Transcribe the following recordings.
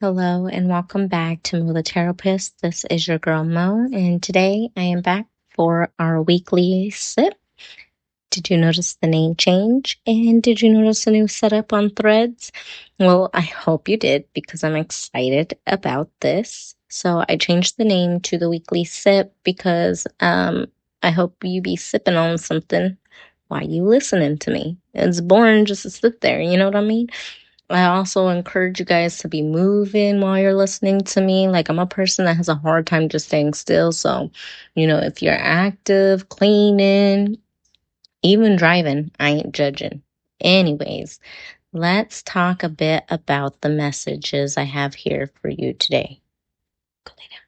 Hello and welcome back to Mo the Therapist. This is your girl Mo, and today I am back for our weekly sip. Did you notice the name change? And did you notice the new setup on Threads? Well, I hope you did because I'm excited about this. So I changed the name to the weekly sip because I hope you be sipping on something while you listening to me. It's boring just to sit there, you know what I mean? I also encourage you guys to be moving while you're listening to me. Like, I'm a person that has a hard time just staying still. So, if you're active, cleaning, even driving, I ain't judging. Anyways, let's talk a bit about the messages I have here for you today. Go lay down.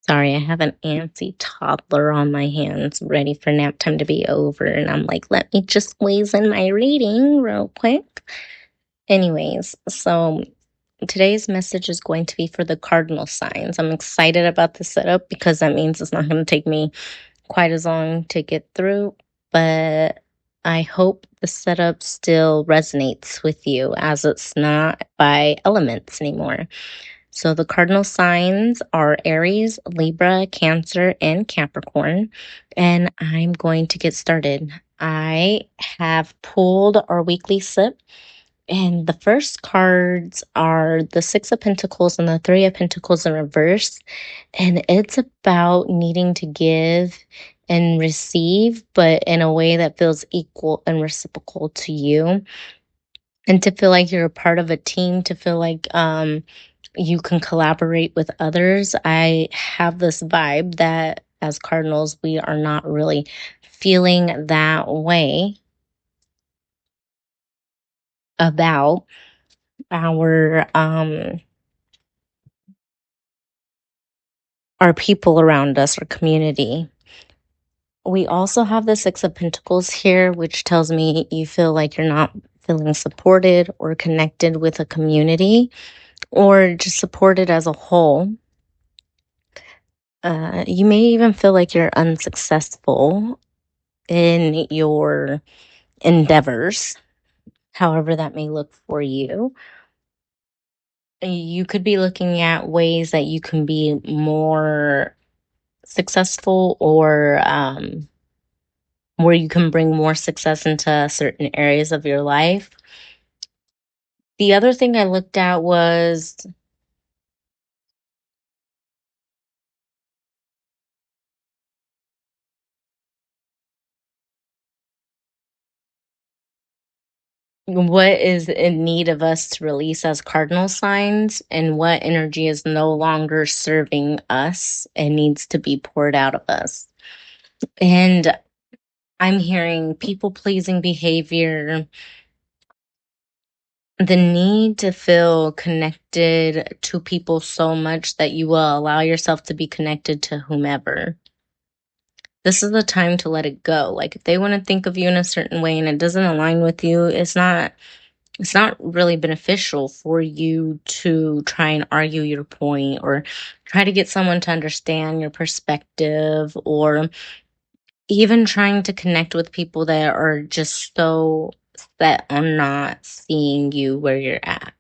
Sorry, I have an antsy toddler on my hands ready for nap time to be over. And I'm like, let me just squeeze in my reading real quick. Anyways, so today's message is going to be for the cardinal signs. I'm excited about the setup because that means it's not going to take me quite as long to get through, but I hope the setup still resonates with you as it's not by elements anymore. So the cardinal signs are Aries, Libra, Cancer, and Capricorn. And I'm going to get started. I have pulled our weekly sip, and the first cards are the Six of Pentacles and the Three of Pentacles in reverse. And it's about needing to give and receive, but in a way that feels equal and reciprocal to you. And to feel like you're a part of a team, to feel like you can collaborate with others. I have this vibe that as Cardinals, we are not really feeling that way about our people around us, our community. We also have the Six of Pentacles here, which tells me you feel like you're not feeling supported or connected with a community or just supported as a whole. You may even feel like you're unsuccessful in your endeavors, however that may look for you. You could be looking at ways that you can be more successful or where you can bring more success into certain areas of your life. The other thing I looked at was what is in need of us to release as cardinal signs and what energy is no longer serving us and needs to be poured out of us. And I'm hearing people pleasing behavior, the need to feel connected to people so much that you will allow yourself to be connected to whomever. This is the time to let it go. Like, if they want to think of you in a certain way and it doesn't align with you, it's not really beneficial for you to try and argue your point or try to get someone to understand your perspective, or even trying to connect with people that are just so set on not seeing you where you're at.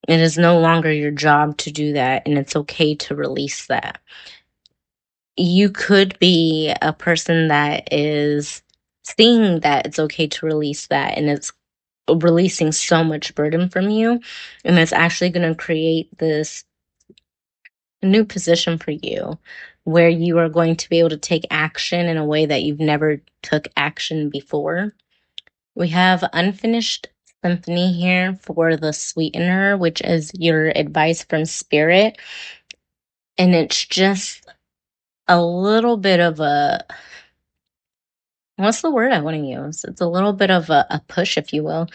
It is no longer your job to do that, and it's okay to release that. You could be a person that is seeing that it's okay to release that, and it's releasing so much burden from you, and it's actually going to create this new position for you where you are going to be able to take action in a way that you've never took action before. We have Unfinished Symphony here for the sweetener, which is your advice from spirit. And it's just a little bit of what's the word I want to use? It's a little bit of a push, if you will,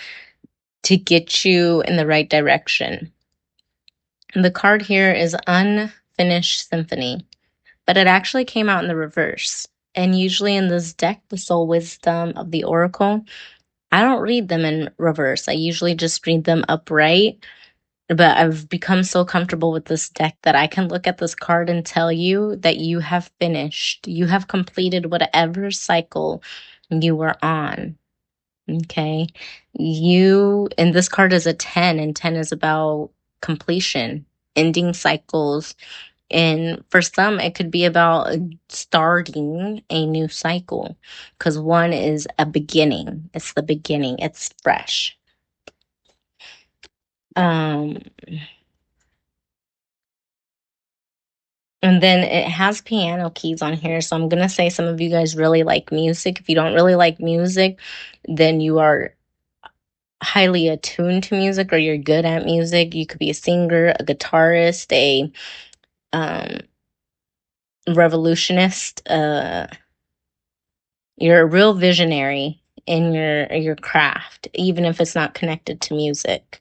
to get you in the right direction. And the card here is Unfinished Symphony, but it actually came out in the reverse. And usually in this deck, the Soul Wisdom of the Oracle, I don't read them in reverse. I usually just read them upright. But I've become so comfortable with this deck that I can look at this card and tell you that you have finished. You have completed whatever cycle you were on. Okay. And this card is a 10, and 10 is about completion, ending cycles. And for some, it could be about starting a new cycle, because one is a beginning. It's the beginning. It's fresh. Um, And then it has piano keys on here. So I'm going to say some of you guys really like music. If you don't really like music, then you are highly attuned to music or you're good at music. You could be a singer, a guitarist, a um, revolutionist. You're a real visionary in your craft, even if it's not connected to music.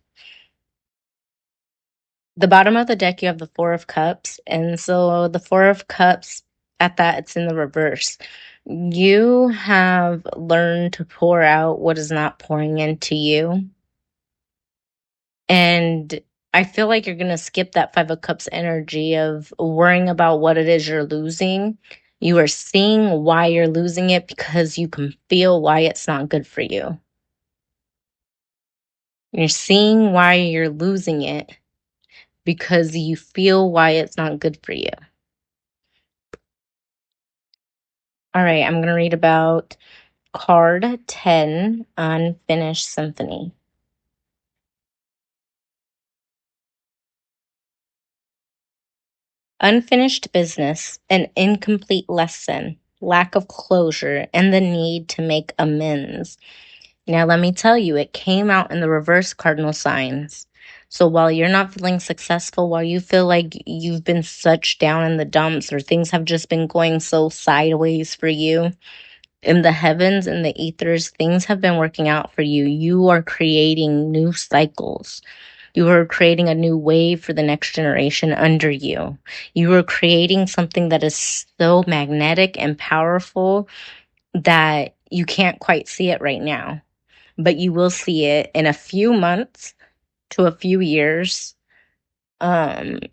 The bottom of the deck, you have the Four of Cups. And so the Four of Cups, at that, it's in the reverse. You have learned to pour out what is not pouring into you. And I feel like you're going to skip that Five of Cups energy of worrying about what it is you're losing. You are seeing why you're losing it because you can feel why it's not good for you. You're seeing why you're losing it because you feel why it's not good for you. All right, I'm going to read about card 10, Unfinished Symphony. Unfinished business, an incomplete lesson, lack of closure, and the need to make amends. Now, let me tell you, it came out in the reverse cardinal signs. So while you're not feeling successful, while you feel like you've been such down in the dumps or things have just been going so sideways for you, in the heavens and the ethers, things have been working out for you. You are creating new cycles. You are creating a new wave for the next generation under you. You are creating something that is so magnetic and powerful that you can't quite see it right now, but you will see it in a few months to a few years. And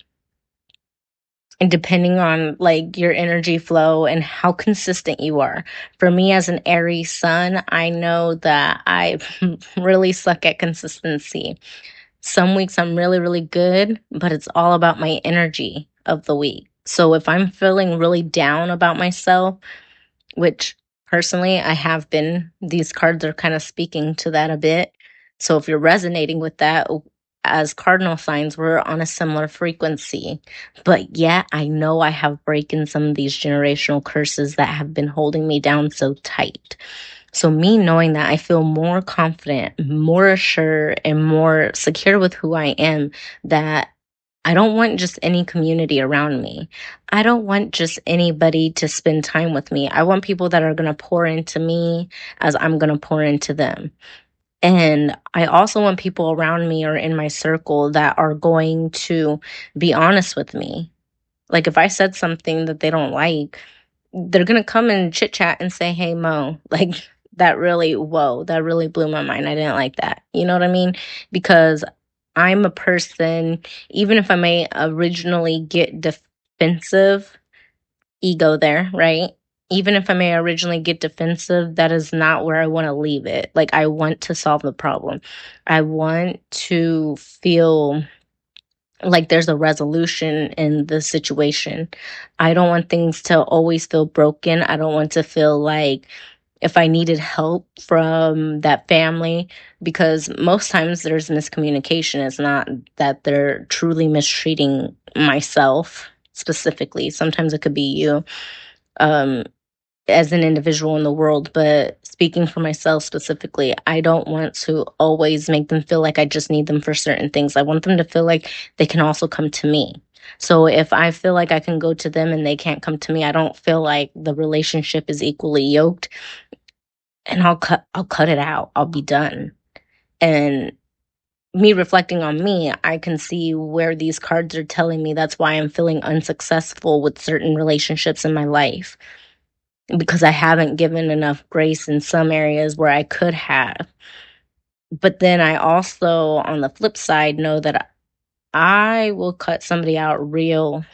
depending on like your energy flow and how consistent you are. For me as an Aries sun, I know that I really suck at consistency. Some weeks I'm really, really good, but it's all about my energy of the week. So if I'm feeling really down about myself, which personally I have been, these cards are kind of speaking to that a bit. So if you're resonating with that, as cardinal signs, we're on a similar frequency. But yeah, I know I have broken some of these generational curses that have been holding me down so tight. So me knowing that, I feel more confident, more assured, and more secure with who I am, that I don't want just any community around me. I don't want just anybody to spend time with me. I want people that are going to pour into me as I'm going to pour into them. And I also want people around me or in my circle that are going to be honest with me. Like if I said something that they don't like, they're going to come and chit chat and say, "Hey, Mo, like that really, whoa, that really blew my mind. I didn't like that." You know what I mean? Because I'm a person, even if I may originally get defensive, ego there, right? Even if I may originally get defensive, that is not where I want to leave it. Like, I want to solve the problem. I want to feel like there's a resolution in the situation. I don't want things to always feel broken. I don't want to feel like if I needed help from that family, because most times there's miscommunication. It's not that they're truly mistreating myself specifically. Sometimes it could be you um, as an individual in the world, but speaking for myself specifically, I don't want to always make them feel like I just need them for certain things. I want them to feel like they can also come to me. So if I feel like I can go to them and they can't come to me, I don't feel like the relationship is equally yoked, and I'll cut it out. I'll be done. And me reflecting on me, I can see where these cards are telling me that's why I'm feeling unsuccessful with certain relationships in my life, because I haven't given enough grace in some areas where I could have. But then I also, on the flip side, know that I will cut somebody out real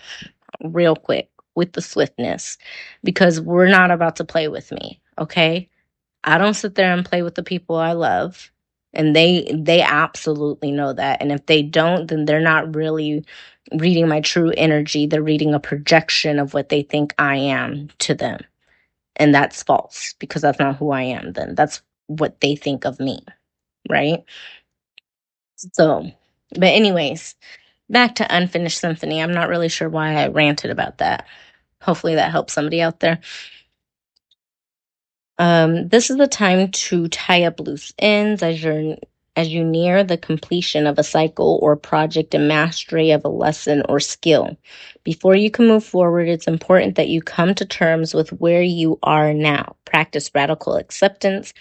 quick with the swiftness, because we're not about to play with me, okay? I don't sit there and play with the people I love, and they absolutely know that. And if they don't, then they're not really reading my true energy. They're reading a projection of what they think I am to them. And that's false, because that's not who I am then. That's what they think of me, right? So, but anyways, back to Unfinished Symphony. I'm not really sure why I ranted about that. Hopefully that helps somebody out there. This is the time to tie up loose ends as you near the completion of a cycle or project and mastery of a lesson or skill. Before you can move forward, it's important that you come to terms with where you are now. Practice radical acceptance.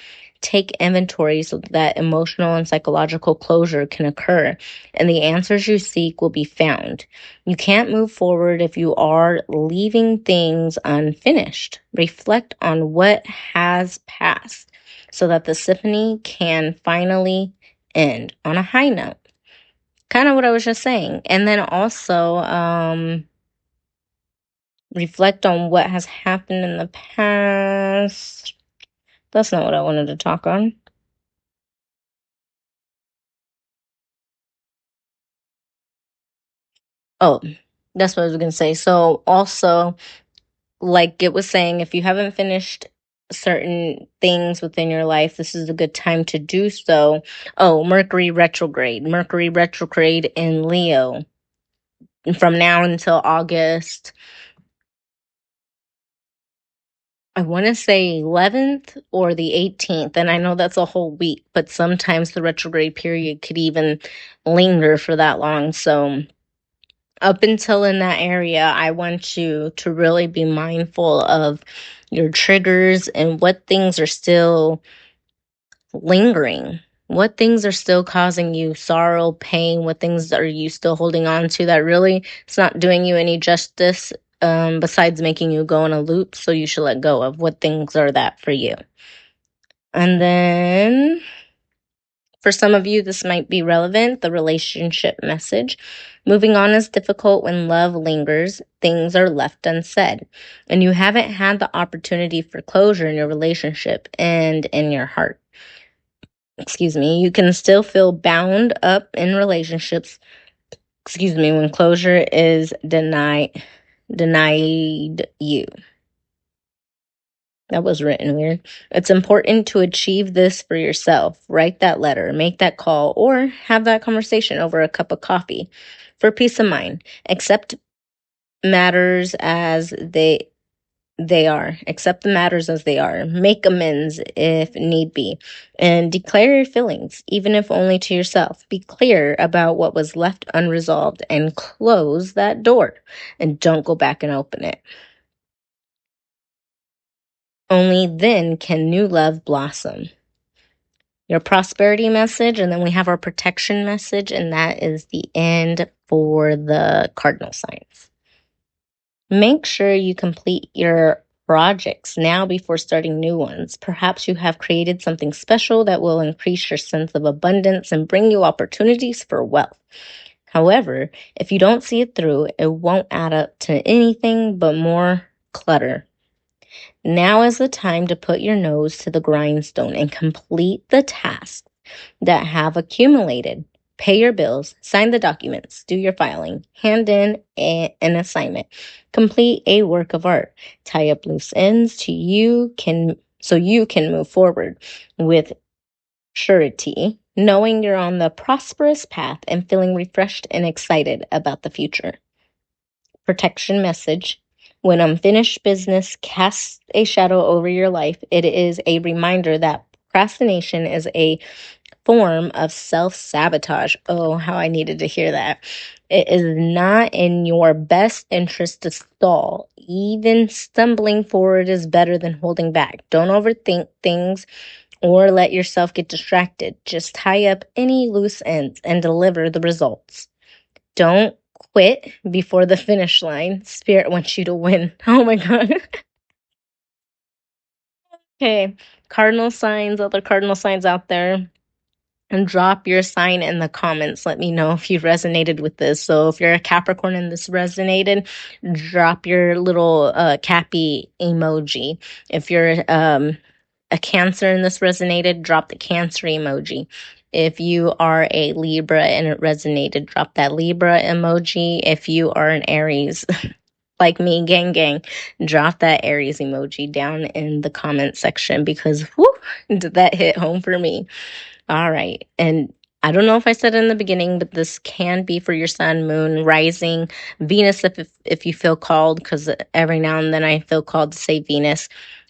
Take inventory so that emotional and psychological closure can occur, and the answers you seek will be found. You can't move forward if you are leaving things unfinished. Reflect on what has passed so that the symphony can finally end on a high note. Kind of what I was just saying. And then also, reflect on what has happened in the past. That's not what I wanted to talk on. Oh, that's what I was going to say. So also, like it was saying, if you haven't finished certain things within your life, this is a good time to do so. Oh, Mercury retrograde. Mercury retrograde in Leo from now until August. I want to say 11th or the 18th. And I know that's a whole week, but sometimes the retrograde period could even linger for that long. So up until in that area, I want you to really be mindful of your triggers and what things are still lingering. What things are still causing you sorrow, pain? What things are you still holding on to that really it's not doing you any justice, besides making you go in a loop? So you should let go of what things are that for you. And then for some of you, this might be relevant, the relationship message. Moving on is difficult when love lingers, things are left unsaid, and you haven't had the opportunity for closure in your relationship and in your heart. Excuse me. You can still feel bound up in relationships, when closure is denied you. That was written weird. It's important to achieve this for yourself. Write that letter, make that call, or have that conversation over a cup of coffee for peace of mind. Accept matters as they are. Accept the matters as they are. Make amends if need be. And declare your feelings, even if only to yourself. Be clear about what was left unresolved and close that door. And don't go back and open it. Only then can new love blossom. Your prosperity message, and then we have our protection message, and that is the end for the cardinal signs. Make sure you complete your projects now before starting new ones. Perhaps you have created something special that will increase your sense of abundance and bring you opportunities for wealth. However, if you don't see it through, it won't add up to anything but more clutter. Now is the time to put your nose to the grindstone and complete the tasks that have accumulated. Pay your bills, sign the documents, do your filing, hand in an assignment, complete a work of art, tie up loose ends so you can move forward with surety, knowing you're on the prosperous path and feeling refreshed and excited about the future. Protection message. When unfinished business casts a shadow over your life, it is a reminder that procrastination is a form of self-sabotage. Oh, how I needed to hear that. It is not in your best interest to stall. Even stumbling forward is better than holding back. Don't overthink things or let yourself get distracted. Just tie up any loose ends and deliver the results. Don't quit before the finish line. Spirit wants you to win. Oh my God. Okay, cardinal signs, other cardinal signs out there. and drop your sign in the comments. Let me know if you resonated with this. So if you're a Capricorn and this resonated, drop your little Cappy emoji. If you're a Cancer and this resonated, drop the Cancer emoji. If you are a Libra and it resonated, drop that Libra emoji. If you are an Aries, like me, gang, drop that Aries emoji down in the comment section because whoo, did that hit home for me. All right. And I don't know if I said it in the beginning, but this can be for your sun, moon, rising, Venus if you feel called, because every now and then I feel called to say Venus.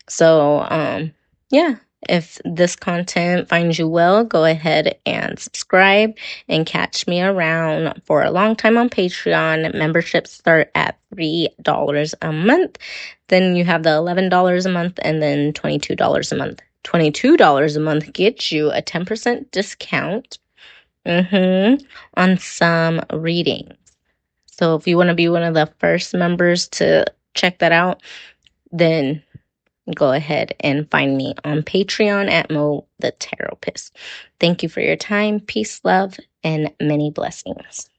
So yeah, if this content finds you well, go ahead and subscribe and catch me around for a long time on Patreon. Memberships start at $3 a month. Then you have the $11 a month and then $22 a month. $22 a month gets you a 10% discount on some readings. So if you want to be one of the first members to check that out, then go ahead and find me on Patreon at Mo the Therapist. Thank you for your time. Peace, love, and many blessings.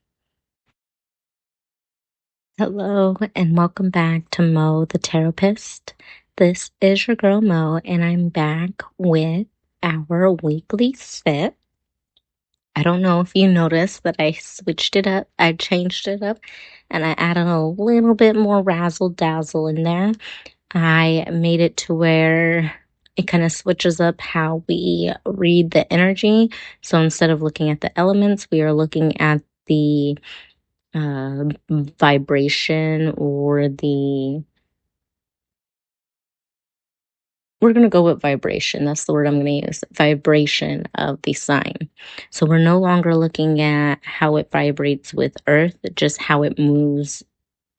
Hello, and welcome back to Mo the Therapist. This is your girl Mo, and I'm back with our weekly sip. I don't know if you noticed that I switched it up, I changed it up, and I added a little bit more razzle dazzle in there. I made it to where it kind of switches up how we read the energy. So instead of looking at the elements, we are looking at the vibration or we're going to go with vibration. That's the word I'm going to use. Vibration of the sign. So we're no longer looking at how it vibrates with Earth, just how it moves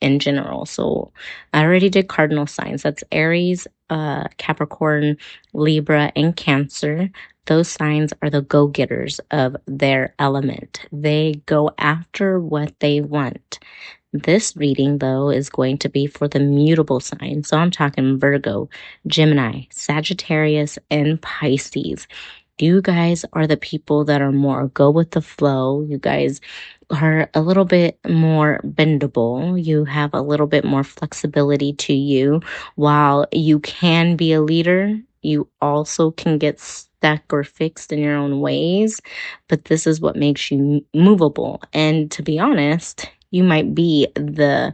in general. So I already did cardinal signs. That's Aries, Capricorn, Libra, and Cancer. Those signs are the go-getters of their element. They go after what they want. This reading, though, is going to be for the mutable signs. So I'm talking Virgo, Gemini, Sagittarius, and Pisces. You guys are the people that are more go with the flow. You guys are a little bit more bendable. You have a little bit more flexibility to you. While you can be a leader, you also can get stuck or fixed in your own ways. But this is what makes you movable. And to be honest, you might be the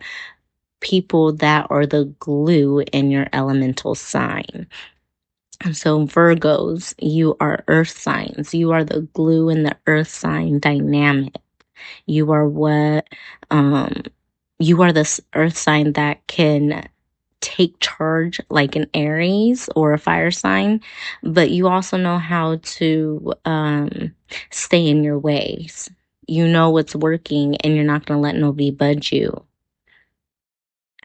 people that are the glue in your elemental sign. So Virgos, you are earth signs. You are the glue in the earth sign dynamic. You are you are this earth sign that can take charge like an Aries or a fire sign, but you also know how to stay in your ways. You know what's working and you're not going to let nobody budge you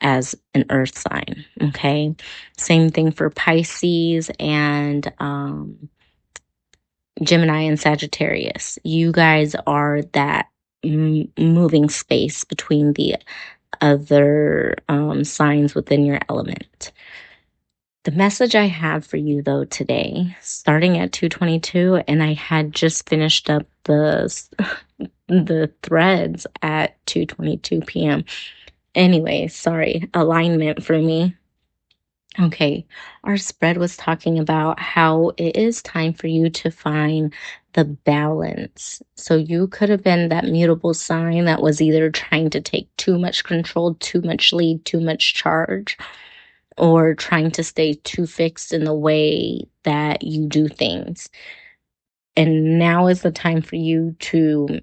as an earth sign. Okay. Same thing for Pisces and Gemini and Sagittarius. You guys are that moving space between the other signs within your element. The message I have for you though today, starting at 2:22, and I had just finished up the threads at 2:22 p.m. Anyway, sorry, alignment for me. Okay, our spread was talking about how it is time for you to find the balance. So you could have been that mutable sign that was either trying to take too much control, too much lead, too much charge, or trying to stay too fixed in the way that you do things. And now is the time for you to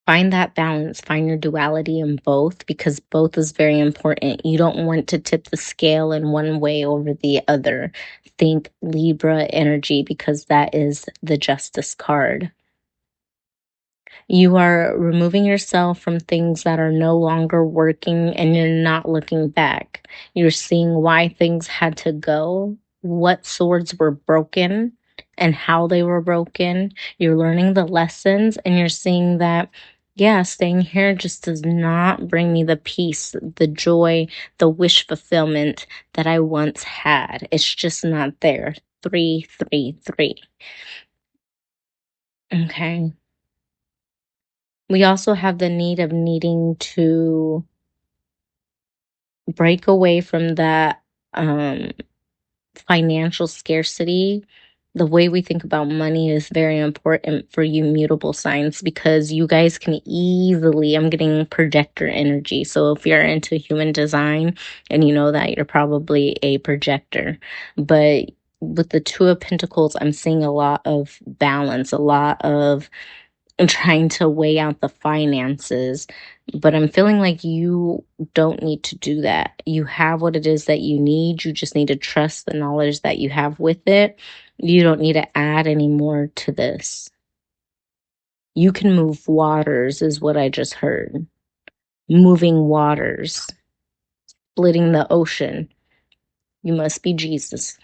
find that balance, find your duality in both, because both is very important. You don't want to tip the scale in one way over the other. Think Libra energy, because that is the Justice card. You are removing yourself from things that are no longer working and you're not looking back. You're seeing why things had to go, what swords were broken, and how they were broken. You're learning the lessons and you're seeing that, yeah, staying here just does not bring me the peace, the joy, the wish fulfillment that I once had. It's just not there. 333. Okay. We also have the need of needing to break away from that um financial scarcity. The way we think about money is very important for you mutable signs, because you guys can easily, I'm getting projector energy. So if you're into human design and you know that, you're probably a projector. But with the Two of Pentacles, I'm seeing a lot of balance, a lot of trying to weigh out the finances. But I'm feeling like you don't need to do that. You have what it is that you need. You just need to trust the knowledge that you have with it. You don't need to add any more to this. You can move waters, is what I just heard. Moving waters, splitting the ocean. You must be Jesus.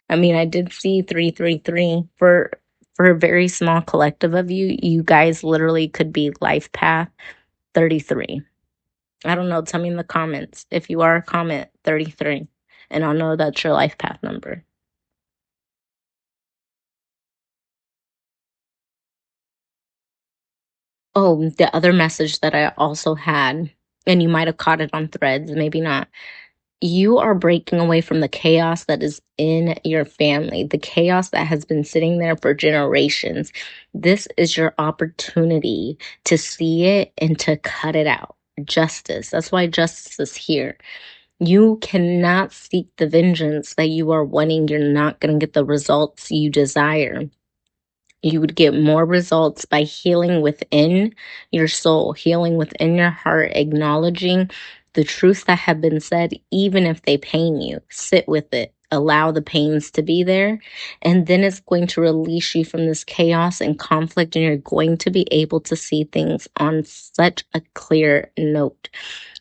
I mean, I did see 333 for a very small collective of you. You guys literally could be life path 33. I don't know. Tell me in the comments if you are, comment 33, and I'll know that's your life path number. Oh, the other message that I also had, and you might have caught it on threads, maybe not. You are breaking away from the chaos that is in your family, the chaos that has been sitting there for generations. This is your opportunity to see it and to cut it out. Justice. That's why justice is here. You cannot seek the vengeance that you are wanting. You're not going to get the results you desire. You would get more results by healing within your soul, healing within your heart, acknowledging the truths that have been said, even if they pain you. Sit with it. Allow the pains to be there. And then it's going to release you from this chaos and conflict, and you're going to be able to see things on such a clear note.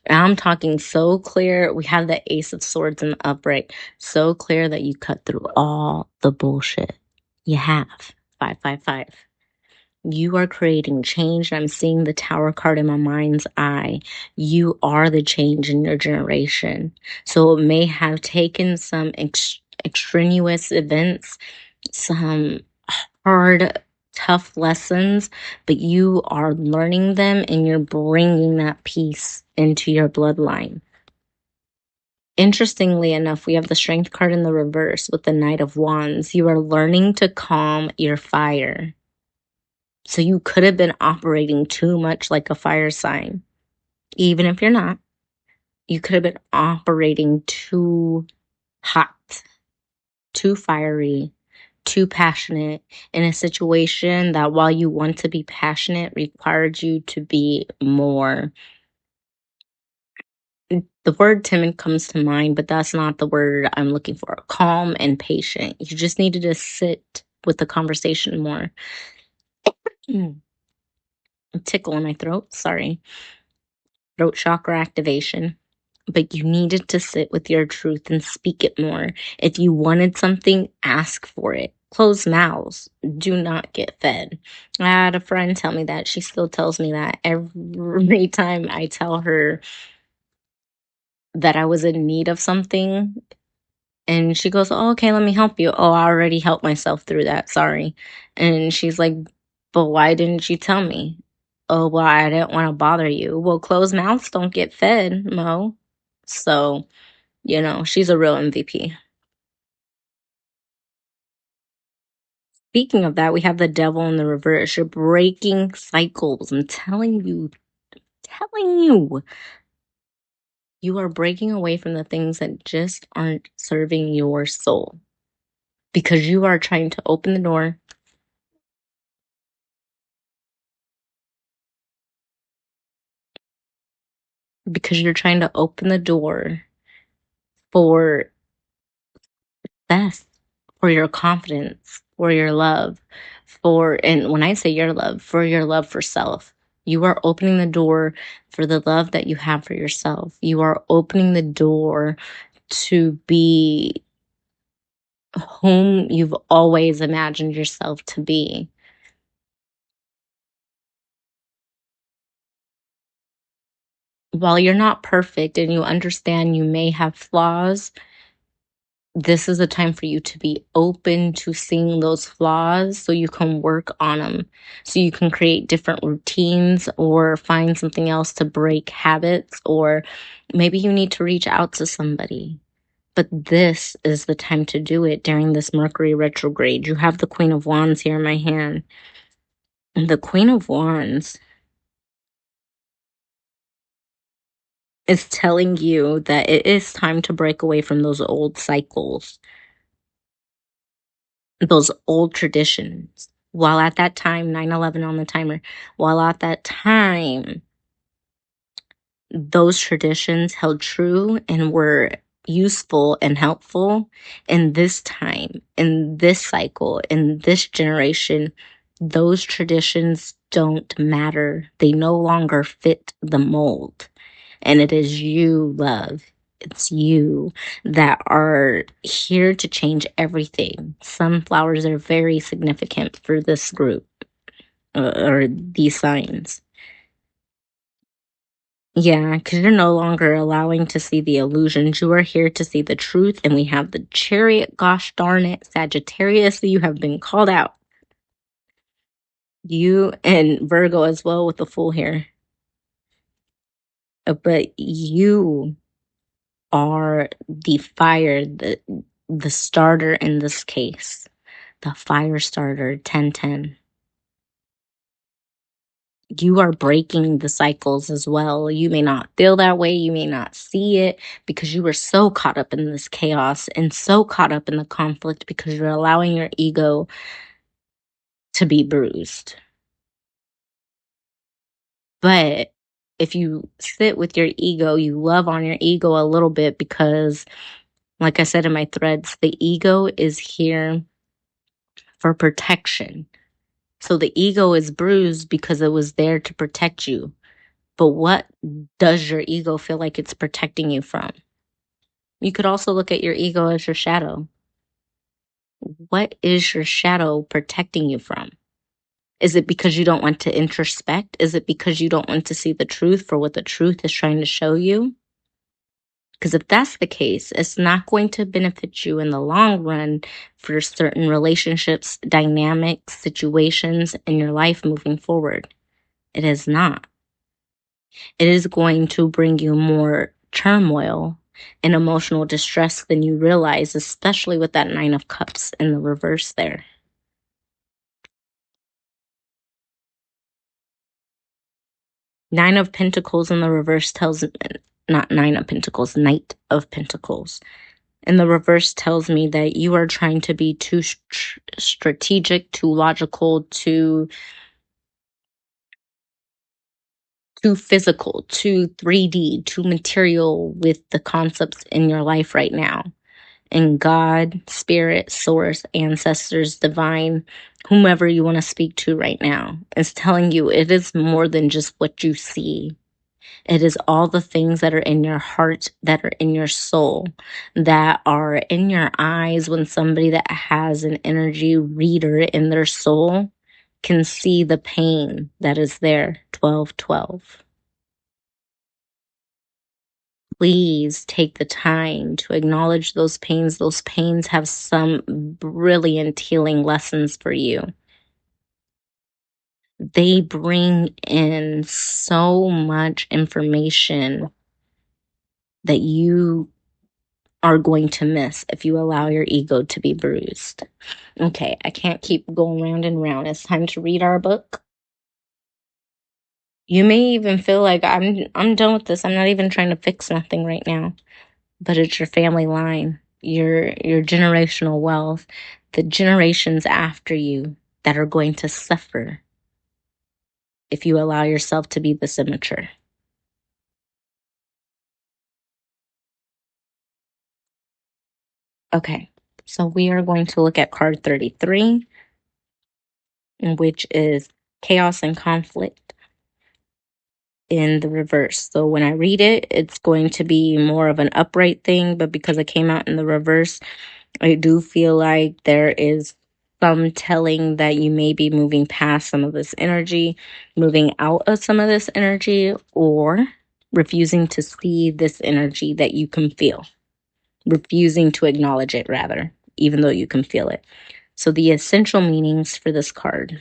I'm talking so clear. We have the Ace of Swords in the upright. So clear that you cut through all the bullshit. You have. 555. You are creating change. I'm seeing the Tower card in my mind's eye. You are the change in your generation. So it may have taken some extraneous events, some hard, tough lessons, but you are learning them and you're bringing that peace into your bloodline. Interestingly enough, we have the Strength card in the reverse with the Knight of Wands. You are learning to calm your fire. So you could have been operating too much like a fire sign. Even if you're not, you could have been operating too hot, too fiery, too passionate in a situation that, while you want to be passionate, required you to be more. The word timid comes to mind, but that's not the word I'm looking for. Calm and patient. You just needed to sit with the conversation more. A tickle in my throat. Sorry. Throat chakra activation. But you needed to sit with your truth and speak it more. If you wanted something, ask for it. Closed mouths do not get fed. I had a friend tell me that. She still tells me that every time I tell her that I was in need of something. And she goes, oh, okay, let me help you. Oh, I already helped myself through that. Sorry. And she's like, but why didn't you tell me? Oh, well, I didn't want to bother you. Well, closed mouths don't get fed, Mo. So, she's a real MVP. Speaking of that, we have the Devil in the reverse. You're breaking cycles. I'm telling you, you are breaking away from the things that just aren't serving your soul, because you are trying to open the door. Because you're trying to open the door for best, for your confidence, for your love, and when I say your love, for your love for self. You are opening the door for the love that you have for yourself. You are opening the door to be whom you've always imagined yourself to be. While you're not perfect and you understand you may have flaws, this is a time for you to be open to seeing those flaws so you can work on them, so you can create different routines or find something else to break habits, or maybe you need to reach out to somebody. But this is the time to do it during this Mercury retrograde. You have the Queen of Wands here in my hand. And the Queen of Wands is telling you that it is time to break away from those old cycles, those old traditions. While at that time, 9/11 on the timer, while at that time, those traditions held true and were useful and helpful, in this time, in this cycle, in this generation, those traditions don't matter. They no longer fit the mold. And it is you, love. It's you that are here to change everything. Sunflowers are very significant for this group, or these signs. Yeah, because you're no longer allowing to see the illusions. You are here to see the truth. And we have the Chariot. Gosh darn it, Sagittarius, you have been called out. You and Virgo as well with the Fool here. But you are the fire, the starter in this case. The fire starter, 1010. You are breaking the cycles as well. You may not feel that way. You may not see it because you were so caught up in this chaos and so caught up in the conflict because you're allowing your ego to be bruised. But if you sit with your ego, you love on your ego a little bit because, like I said in my threads, the ego is here for protection. So the ego is bruised because it was there to protect you. But what does your ego feel like it's protecting you from? You could also look at your ego as your shadow. What is your shadow protecting you from? Is it because you don't want to introspect? Is it because you don't want to see the truth for what the truth is trying to show you? Because if that's the case, it's not going to benefit you in the long run for certain relationships, dynamics, situations in your life moving forward. It is not. It is going to bring you more turmoil and emotional distress than you realize, especially with that 9 of Cups in the reverse there. Nine of Pentacles in the reverse tells, not Nine of Pentacles, Knight of Pentacles. In the reverse tells me that you are trying to be too strategic, too logical, too physical, too 3D, too material with the concepts in your life right now. And God, spirit, source, ancestors, divine, whomever you want to speak to right now, is telling you it is more than just what you see. It is all the things that are in your heart, that are in your soul, that are in your eyes. When somebody that has an energy reader in their soul can see the pain that is there. 1212. Please take the time to acknowledge those pains. Those pains have some brilliant healing lessons for you. They bring in so much information that you are going to miss if you allow your ego to be bruised. Okay, I can't keep going round and round. It's time to read our book. You may even feel like I'm done with this. I'm not even trying to fix nothing right now. But it's your family line, your generational wealth, the generations after you that are going to suffer if you allow yourself to be this immature. Okay, so we are going to look at card 33, which is chaos and conflict in the reverse. So when I read it, it's going to be more of an upright thing, but because it came out in the reverse, I do feel like there is some telling that you may be moving past some of this energy, moving out of some of this energy, or refusing to see this energy that you can feel. refusing to acknowledge it, rather, even though you can feel it. So the essential meanings for this card: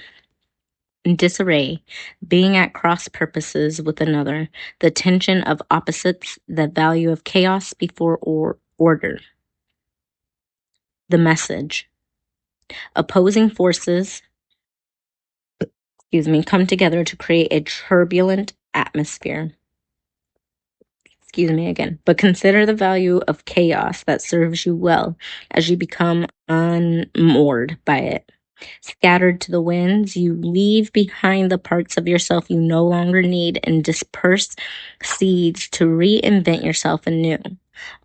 disarray, being at cross purposes with another, the tension of opposites, the value of chaos before order. The message: opposing forces, come together to create a turbulent atmosphere. But consider the value of chaos that serves you well as you become unmoored by it. Scattered to the winds, you leave behind the parts of yourself you no longer need and disperse seeds to reinvent yourself anew.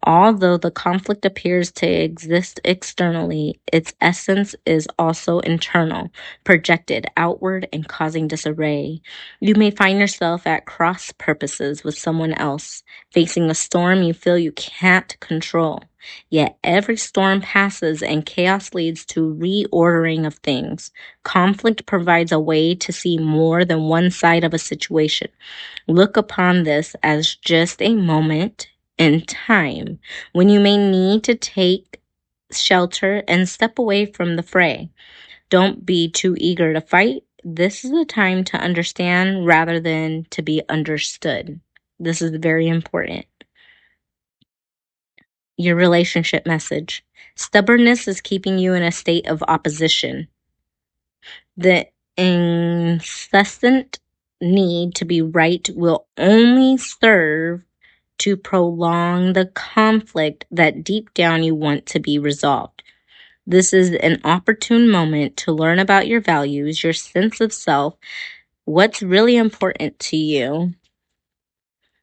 Although the conflict appears to exist externally, its essence is also internal, projected outward and causing disarray. You may find yourself at cross purposes with someone else, facing a storm you feel you can't control. Yet every storm passes and chaos leads to reordering of things. Conflict provides a way to see more than one side of a situation. Look upon this as just a moment in time when you may need to take shelter and step away from the fray. Don't be too eager to fight. This is a time to understand rather than to be understood. This is very important. Your relationship message: stubbornness is keeping you in a state of opposition. The incessant need to be right will only serve to prolong the conflict that deep down you want to be resolved. This is an opportune moment to learn about your values, your sense of self, what's really important to you.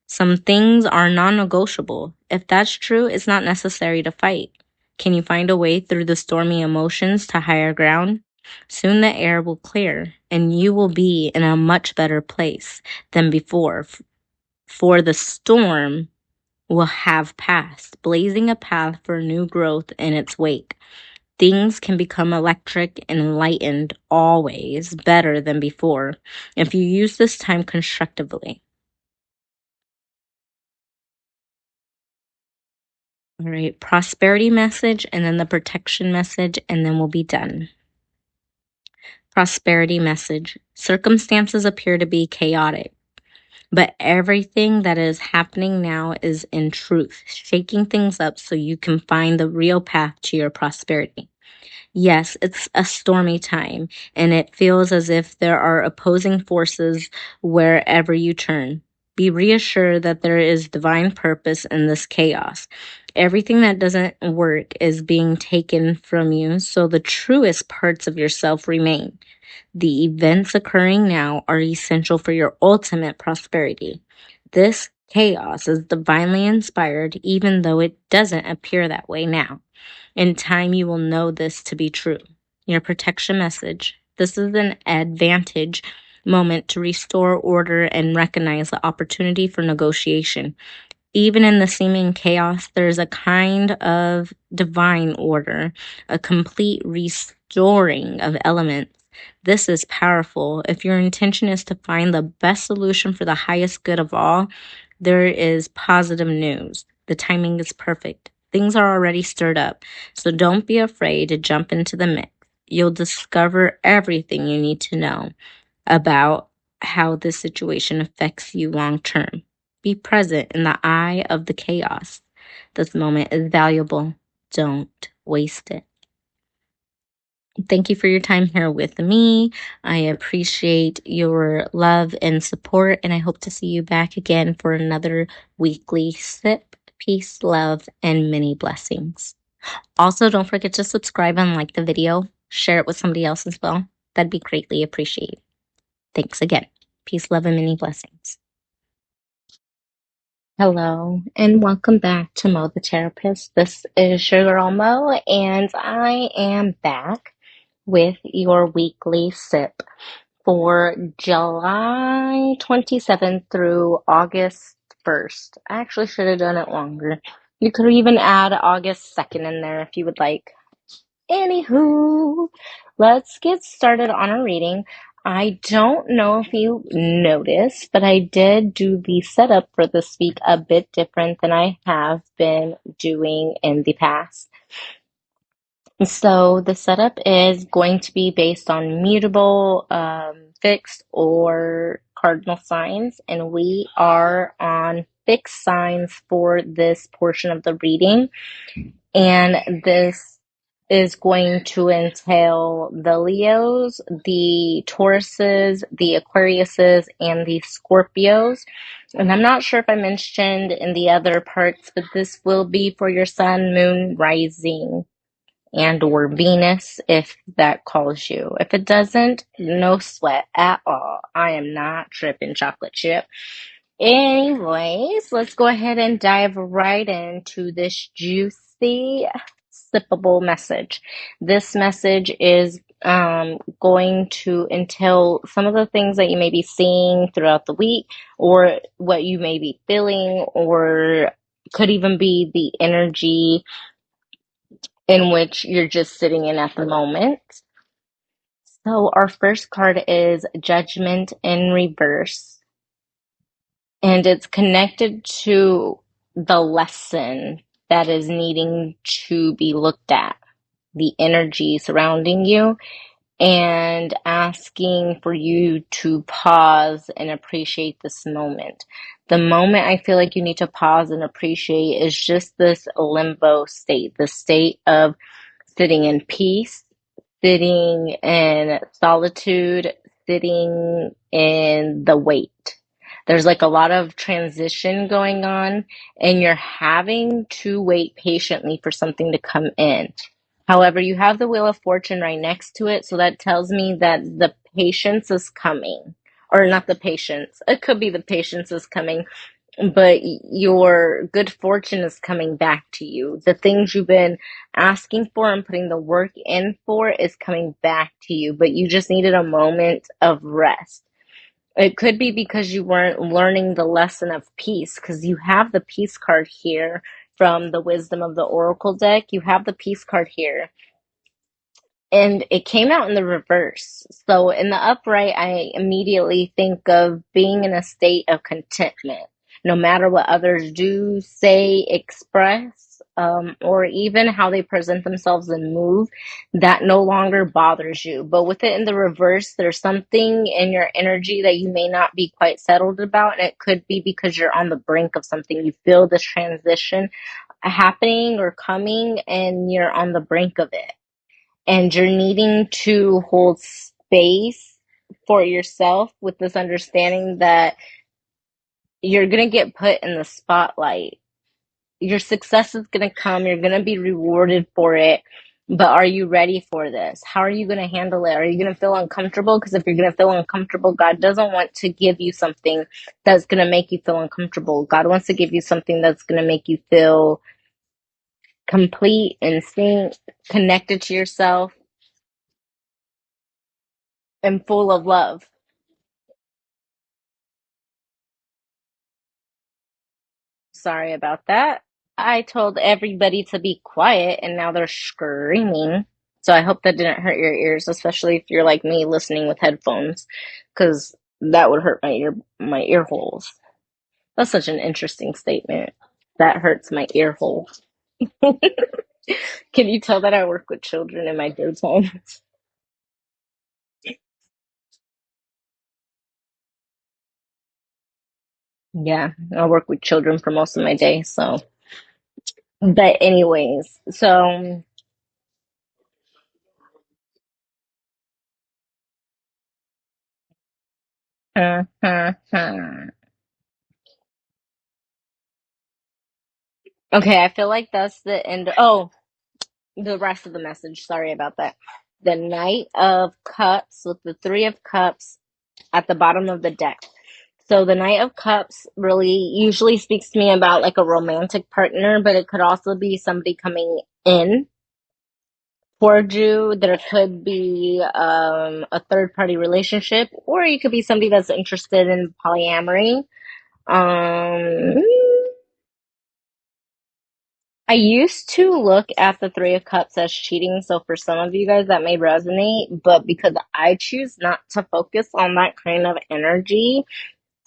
Some things are non-negotiable. If that's true, it's not necessary to fight. Can you find a way through the stormy emotions to higher ground? Soon the air will clear, and you will be in a much better place than before, for the storm will have passed, blazing a path for new growth in its wake. Things can become electric and enlightened always better than before if you use this time constructively. All right, prosperity message and then the protection message, and then we'll be done. Prosperity message: circumstances appear to be chaotic, but everything that is happening now is in truth, shaking things up so you can find the real path to your prosperity. Yes, it's a stormy time, and it feels as if there are opposing forces wherever you turn. Be reassured that there is divine purpose in this chaos. Everything that doesn't work is being taken from you, so the truest parts of yourself remain. The events occurring now are essential for your ultimate prosperity. This chaos is divinely inspired, even though it doesn't appear that way now. In time, you will know this to be true. Your protection message: this is an advantage moment to restore order and recognize the opportunity for negotiation. Even in the seeming chaos, there's a kind of divine order, a complete restoring of elements. This is powerful. If your intention is to find the best solution for the highest good of all, there is positive news. The timing is perfect. Things are already stirred up, so don't be afraid to jump into the mix. You'll discover everything you need to know about how this situation affects you long term. Be present in the eye of the chaos. This moment is valuable. Don't waste it. Thank you for your time here with me. I appreciate your love and support, and I hope to see you back again for another weekly sip. Peace, love, and many blessings. Also, don't forget to subscribe and like the video. Share it with somebody else as well. That'd be greatly appreciated. Thanks again. Peace, love, and many blessings. Hello, and welcome back to Mo the Therapist. This is your girl Mo, and I am back with your weekly sip for July 27th through August 1st. I actually should have done it longer. You could even add August 2nd in there if you would like. Anywho, let's get started on our reading. I don't know if you noticed, but I did do the setup for this week a bit different than I have been doing in the past. So the setup is going to be based on mutable, fixed, or cardinal signs, and we are on fixed signs for this portion of the reading. And this is going to entail the Leos, the Tauruses, the Aquariuses, and the Scorpios. And I'm not sure if I mentioned in the other parts, but this will be for your sun, moon, rising, and or Venus if that calls you. If it doesn't, no sweat at all. I am not tripping, chocolate chip. Anyways, let's go ahead and dive right into this juicy, sippable message. This message is going to entail some of the things that you may be seeing throughout the week, or what you may be feeling, or could even be the energy in which you're just sitting in at the moment. So, our first card is Judgment in Reverse, and it's connected to the lesson that is needing to be looked at, the energy surrounding you, and asking for you to pause and appreciate this moment. The moment I feel like you need to pause and appreciate is just this limbo state, the state of sitting in peace, sitting in solitude, sitting in the wait. There's like a lot of transition going on, and you're having to wait patiently for something to come in. However, you have the Wheel of Fortune right next to it, so that tells me that the patience is coming. Or not the patience. It could be the patience is coming, but your good fortune is coming back to you. The things you've been asking for and putting the work in for is coming back to you, but you just needed a moment of rest. It could be because you weren't learning the lesson of peace, because you have the peace card here from the Wisdom of the Oracle deck. You have the peace card here, and it came out in the reverse. So in the upright, I immediately think of being in a state of contentment, no matter what others do, say, express, or even how they present themselves and move, that no longer bothers you. But with it in the reverse, there's something in your energy that you may not be quite settled about, and it could be because you're on the brink of something. You feel this transition happening or coming, and you're on the brink of it, and you're needing to hold space for yourself with this understanding that you're going to get put in the spotlight. Your success is going to come, you're going to be rewarded for it. But are you ready for this? How are you going to handle it? Are you going to feel uncomfortable? Because if you're going to feel uncomfortable, God doesn't want to give you something that's going to make you feel uncomfortable. God wants to give you something that's going to make you feel complete and seen, connected to yourself, and full of love. Sorry about that. I told everybody to be quiet and now they're screaming. So I hope that didn't hurt your ears, especially if you're like me listening with headphones, because that would hurt my ear holes. That's such an interesting statement. That hurts my ear hole. Can you tell that I work with children in my daytime? Yeah, I work with children for most of my day, so. But anyways, so okay, I feel like that's the end. Oh, the rest of the message. Sorry about that. The Knight of Cups with the Three of Cups at the bottom of the deck. So the Knight of Cups really usually speaks to me about like a romantic partner, but it could also be somebody coming in toward you. There could be a third party relationship, or you could be somebody that's interested in polyamory. Um, I used to look at the Three of Cups as cheating, so for some of you guys that may resonate, but because I choose not to focus on that kind of energy,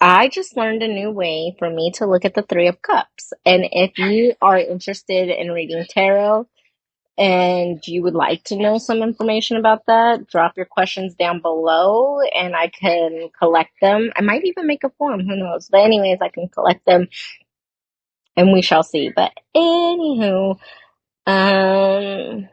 I just learned a new way for me to look at the Three of Cups. And if you are interested in reading tarot and you would like to know some information about that, drop your questions down below and I can collect them. I might even make a form, who knows? But anyways, I can collect them and we shall see. But anywho, um,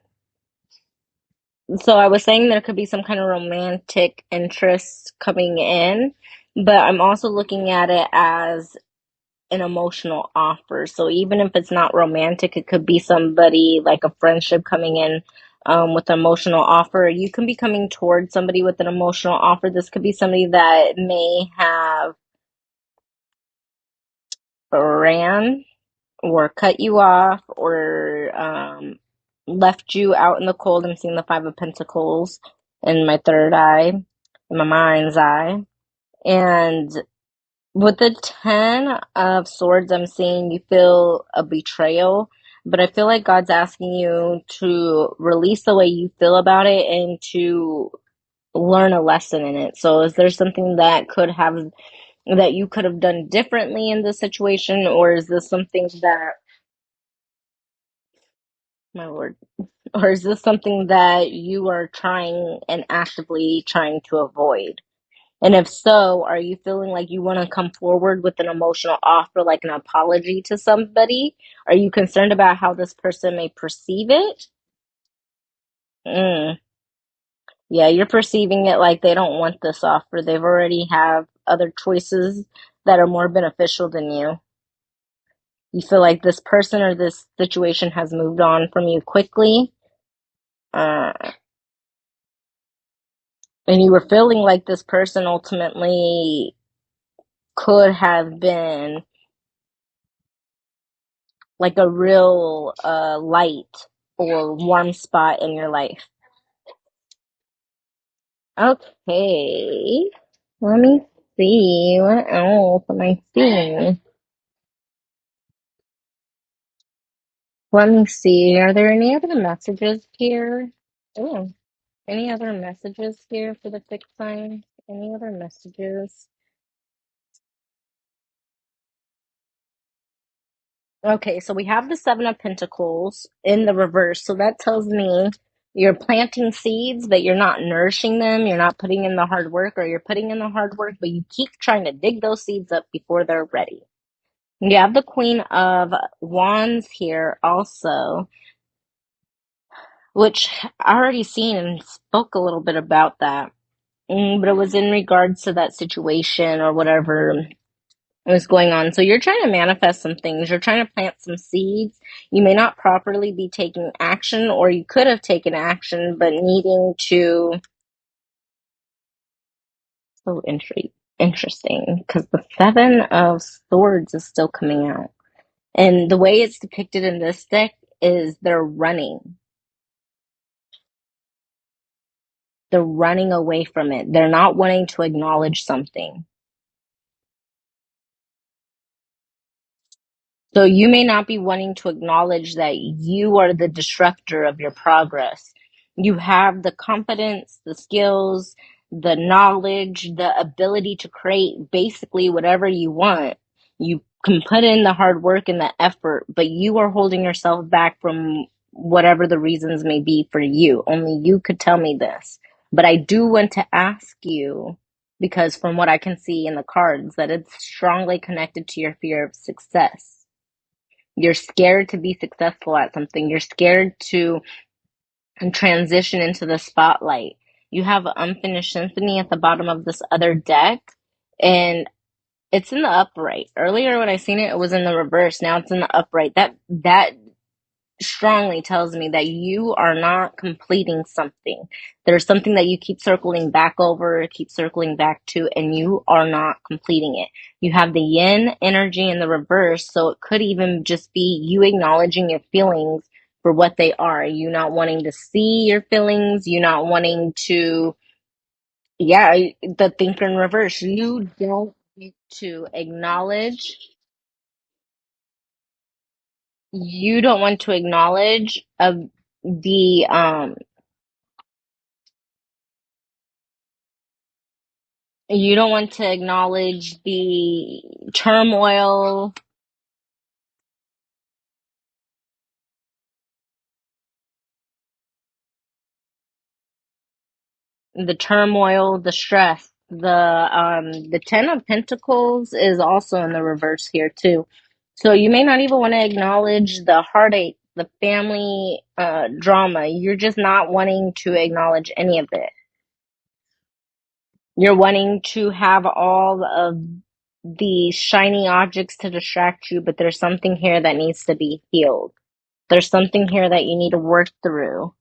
so I was saying there could be some kind of romantic interest coming in, but I'm also looking at it as an emotional offer. So even if it's not romantic, it could be somebody like a friendship coming in with an emotional offer. You can be coming towards somebody with an emotional offer. This could be somebody that may have ran or cut you off or left you out in the cold. I'm seeing the Five of Pentacles in my third eye, in my mind's eye. And with the Ten of Swords, I'm seeing you feel a betrayal, but I feel like God's asking you to release the way you feel about it and to learn a lesson in it. So is there something that you could have done differently in this situation, or is this something that, my Lord, or is this something that you are trying and actively trying to avoid? And if so, are you feeling like you want to come forward with an emotional offer, like an apology to somebody? Are you concerned about how this person may perceive it? Mm. Yeah, you're perceiving it like they don't want this offer. They've already have other choices that are more beneficial than you. You feel like this person or this situation has moved on from you quickly. Uh, and you were feeling like this person ultimately could have been like a real light or warm spot in your life. Okay, let me see what else am I seeing. Let me see. Are there any other messages here? Oh, any other messages here for the fixed sign? Any other messages? Okay, so we have the Seven of Pentacles in the reverse. So that tells me you're planting seeds, but you're not nourishing them. You're not putting in the hard work, or you're putting in the hard work, but you keep trying to dig those seeds up before they're ready. You have the Queen of Wands here also, which I already seen and spoke a little bit about that. But it was in regards to that situation or whatever was going on. So you're trying to manifest some things. You're trying to plant some seeds. You may not properly be taking action, or you could have taken action, but needing to. So interesting, because the Seven of Swords is still coming out. And the way it's depicted in this deck is they're running. They're running away from it. They're not wanting to acknowledge something. So you may not be wanting to acknowledge that you are the disruptor of your progress. You have the confidence, the skills, the knowledge, the ability to create basically whatever you want. You can put in the hard work and the effort, but you are holding yourself back from whatever the reasons may be for you. Only you could tell me this. But I do want to ask you, because from what I can see in the cards, that it's strongly connected to your fear of success. You're scared to be successful at something. You're scared to transition into the spotlight. You have an unfinished symphony at the bottom of this other deck, and it's in the upright. Earlier when I seen it, it was in the reverse. Now it's in the upright. That strongly tells me that you are not completing something. There's something that you keep circling back over, keep circling back to, and you are not completing it. You have the yin energy in the reverse, so it could even just be you acknowledging your feelings for what they are. You not wanting to see your feelings, you not wanting to, yeah, the thinker in reverse. You don't need to acknowledge You don't want to acknowledge the you don't want to acknowledge the turmoil, the stress. The Ten of Pentacles is also in the reverse here too. So you may not even want to acknowledge the heartache, the family drama. You're just not wanting to acknowledge any of it. You're wanting to have all of the shiny objects to distract you, but there's something here that needs to be healed. There's something here that you need to work through.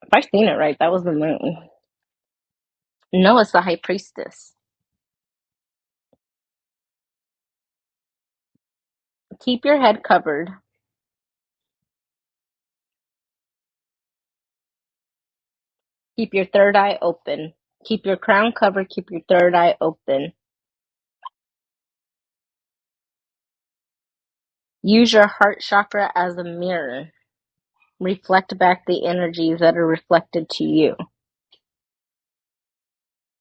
If I've seen it right, that was the moon. No, it's the high priestess. Keep your head covered. Keep your third eye open. Keep your crown covered. Keep your third eye open. Use your heart chakra as a mirror. Reflect back the energies that are reflected to you.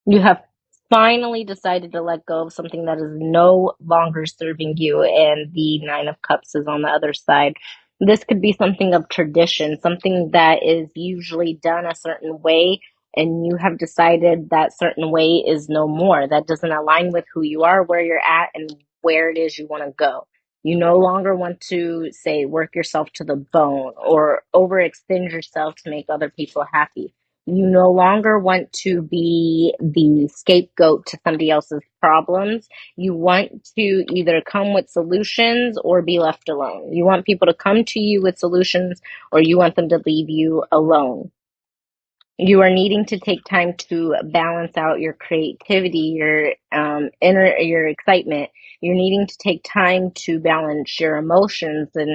You have finally decided to let go of something that is no longer serving you, and the Nine of Cups is on the other side. This could be something of tradition, something that is usually done a certain way, and you have decided that certain way is no more. That doesn't align with who you are, where you're at, and where it is you want to go. You no longer want to, say, work yourself to the bone or overextend yourself to make other people happy. You no longer want to be the scapegoat to somebody else's problems. You want to either come with solutions or be left alone. You want people to come to you with solutions, or you want them to leave you alone. You are needing to take time to balance out your creativity, your your excitement. You're needing to take time to balance your emotions, and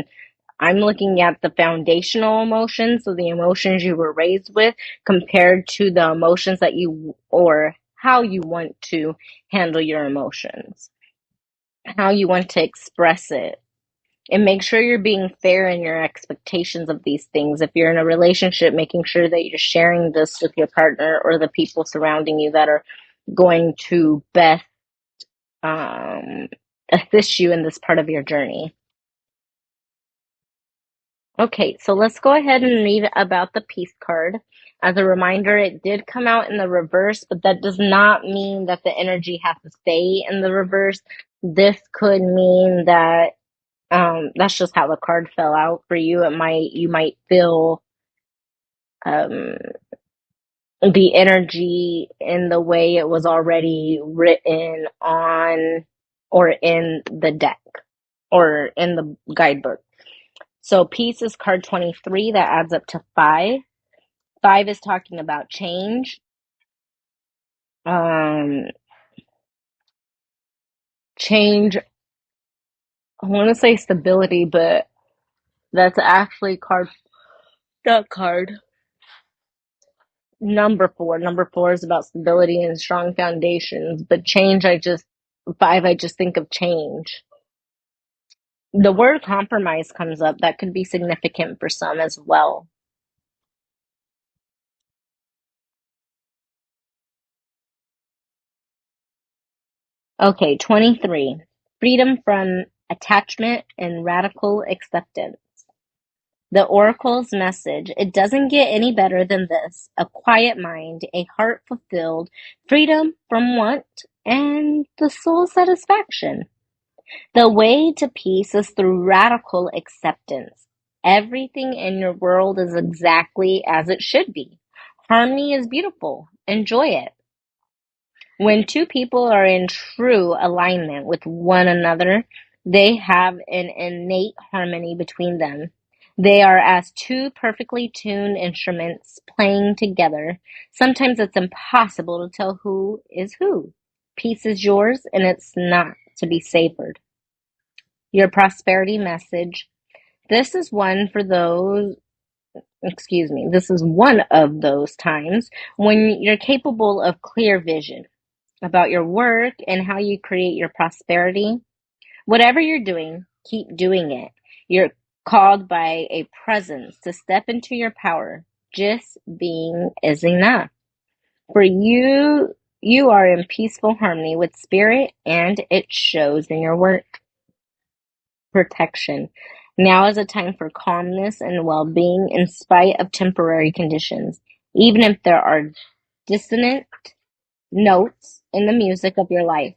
I'm looking at the foundational emotions, so the emotions you were raised with, compared to the emotions that you, or how you want to handle your emotions, how you want to express it. And make sure you're being fair in your expectations of these things. If you're in a relationship, making sure that you're sharing this with your partner or the people surrounding you that are going to best um, assist you in this part of your journey. Okay, so let's go ahead and read about the Peace card. As a reminder, it did come out in the reverse, but that does not mean that the energy has to stay in the reverse. This could mean that that's just how the card fell out for you. You might feel um, the energy in the way it was already written on, or in the deck, or in the guidebook. So peace is card 23, that adds up to 5. 5 is talking about change. Um, Change, I want to say stability, but that's actually that card. Number 4. Number 4 is about stability and strong foundations, but change, 5, I just think of change. The word compromise comes up. That could be significant for some as well. Okay, 23. Freedom from attachment and radical acceptance. The oracle's message: it doesn't get any better than this. A quiet mind, a heart fulfilled, freedom from want, and the soul satisfaction. The way to peace is through radical acceptance. Everything in your world is exactly as it should be. Harmony is beautiful. Enjoy it. When two people are in true alignment with one another, they have an innate harmony between them. They are as two perfectly tuned instruments playing together. Sometimes it's impossible to tell who is who. Peace is yours, and it's not to be savored. Your prosperity message. This is one for those, excuse me, this is one of those times when you're capable of clear vision about your work and how you create your prosperity. Whatever you're doing, Keep doing it. You're called by a presence to step into your power. Just being is enough. For you, you are in peaceful harmony with spirit, and it shows in your work. Protection. Now is a time for calmness and well being in spite of temporary conditions. Even if there are dissonant notes in the music of your life,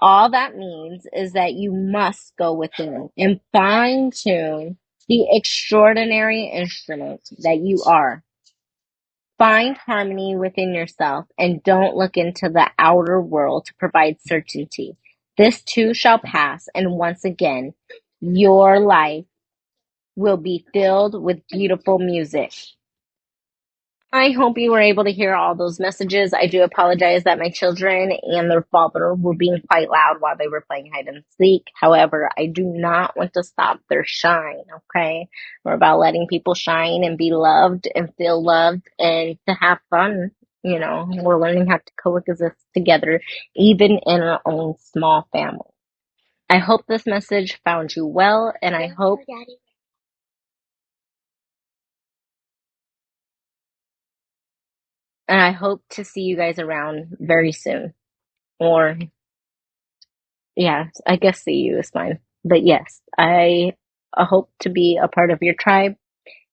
all that means is that you must go within and fine tune the extraordinary instrument that you are. Find harmony within yourself and don't look into the outer world to provide certainty. This too shall pass, and once again, your life will be filled with beautiful music. I hope you were able to hear all those messages. I do apologize that my children and their father were being quite loud while they were playing hide and seek. However, I do not want to stop their shine, okay? We're about letting people shine and be loved and feel loved and to have fun. You know, we're learning how to coexist together, even in our own small family. I hope this message found you well, and I hope to see you guys around very soon. Or yeah, I guess see you is fine. But yes, I hope to be a part of your tribe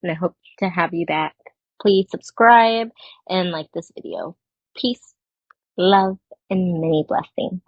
and I hope to have you back. Please subscribe and like this video. Peace, love, and many blessings.